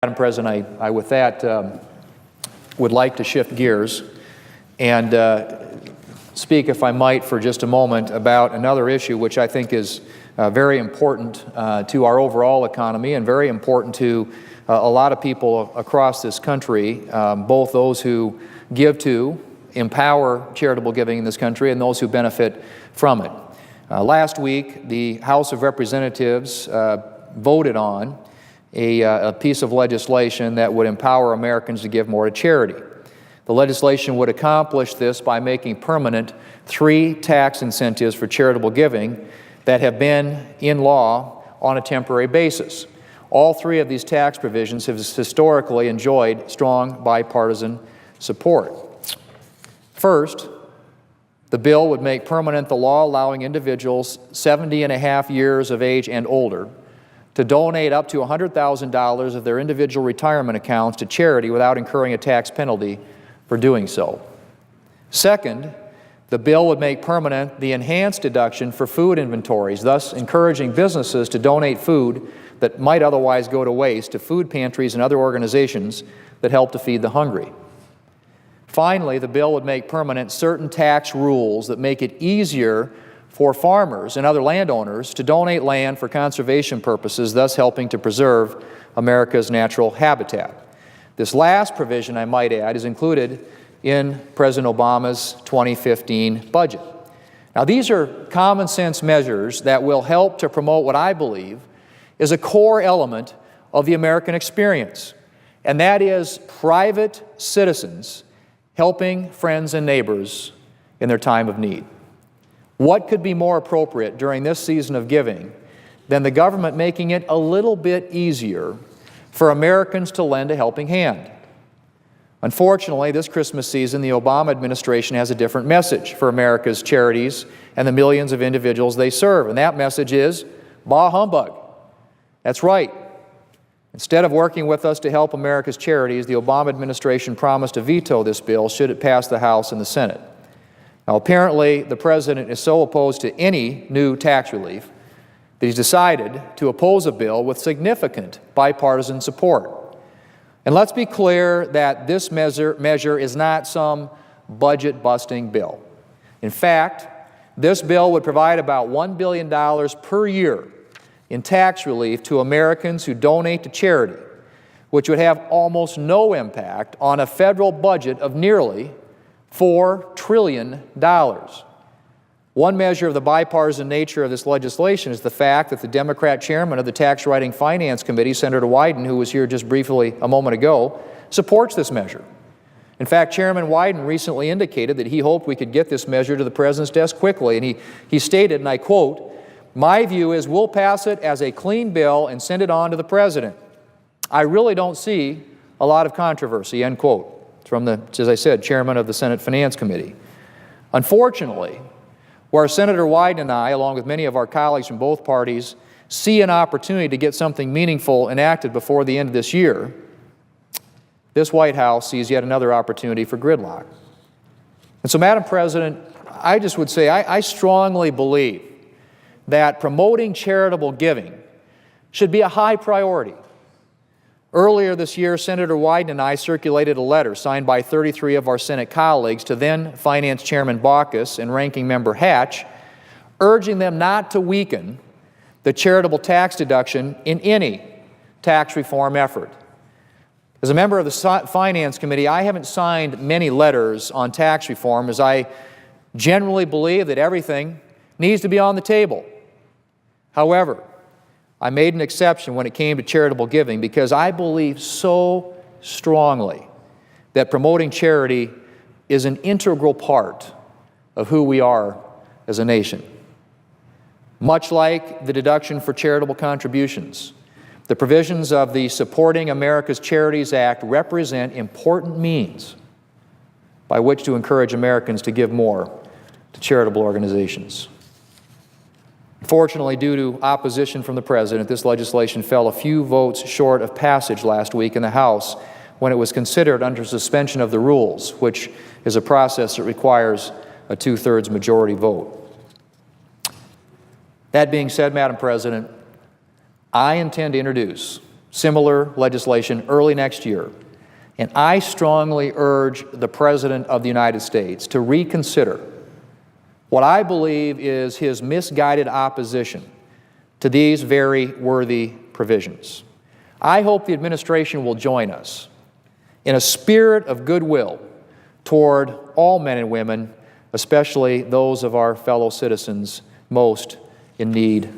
Madam President, I with that would like to shift gears and speak, if I might, for just a moment about another issue which I think is very important to our overall economy and very important to a lot of people across this country, both those who give to, empower charitable giving in this country, and those who benefit from it. Last week, the House of Representatives voted on a piece of legislation that would empower Americans to give more to charity. The legislation would accomplish this by making permanent 3 tax incentives for charitable giving that have been in law on a temporary basis. All 3 of these tax provisions have historically enjoyed strong bipartisan support. First, the bill would make permanent the law allowing individuals 70.5 years of age and older to donate up to $100,000 of their individual retirement accounts to charity without incurring a tax penalty for doing so. Second, the bill would make permanent the enhanced deduction for food inventories, thus encouraging businesses to donate food that might otherwise go to waste to food pantries and other organizations that help to feed the hungry. Finally, the bill would make permanent certain tax rules that make it easier for farmers and other landowners to donate land for conservation purposes, thus helping to preserve America's natural habitat. This last provision, I might add, is included in President Obama's 2015 budget. Now, these are common sense measures that will help to promote what I believe is a core element of the American experience, and that is private citizens helping friends and neighbors in their time of need. What could be more appropriate during this season of giving than the government making it a little bit easier for Americans to lend a helping hand? Unfortunately, this Christmas season, the Obama administration has a different message for America's charities and the millions of individuals they serve, and that message is, bah humbug. That's right. Instead of working with us to help America's charities, the Obama administration promised to veto this bill should it pass the House and the Senate. Now, apparently, the President is so opposed to any new tax relief that he's decided to oppose a bill with significant bipartisan support. And let's be clear that this measure is not some budget-busting bill. In fact, this bill would provide about $1 billion per year in tax relief to Americans who donate to charity, which would have almost no impact on a federal budget of nearly $4 trillion. One measure of the bipartisan nature of this legislation is the fact that the Democrat chairman of the Tax Writing Finance Committee, Senator Wyden, who was here just briefly a moment ago, supports this measure. In fact, Chairman Wyden recently indicated that he hoped we could get this measure to the President's desk quickly, and he stated, and I quote, "My view is we'll pass it as a clean bill and send it on to the President. I really don't see a lot of controversy," end quote. From the, as I said, chairman of the Senate Finance Committee. Unfortunately, where Senator Wyden and I, along with many of our colleagues from both parties, see an opportunity to get something meaningful enacted before the end of this year, this White House sees yet another opportunity for gridlock. And so, Madam President, I just would say I strongly believe that promoting charitable giving should be a high priority. Earlier this year, Senator Wyden and I circulated a letter signed by 33 of our Senate colleagues to then Finance Chairman Baucus and Ranking Member Hatch, urging them not to weaken the charitable tax deduction in any tax reform effort. As a member of the Finance Committee, I haven't signed many letters on tax reform, as I generally believe that everything needs to be on the table. However, I made an exception when it came to charitable giving because I believe so strongly that promoting charity is an integral part of who we are as a nation. Much like the deduction for charitable contributions, the provisions of the Supporting America's Charities Act represent important means by which to encourage Americans to give more to charitable organizations. Fortunately, due to opposition from the President, this legislation fell a few votes short of passage last week in the House when it was considered under suspension of the rules, which is a process that requires a 2/3 majority vote. That being said, Madam President, I intend to introduce similar legislation early next year. And I strongly urge the President of the United States to reconsider what I believe is his misguided opposition to these very worthy provisions. I hope the administration will join us in a spirit of goodwill toward all men and women, especially those of our fellow citizens most in need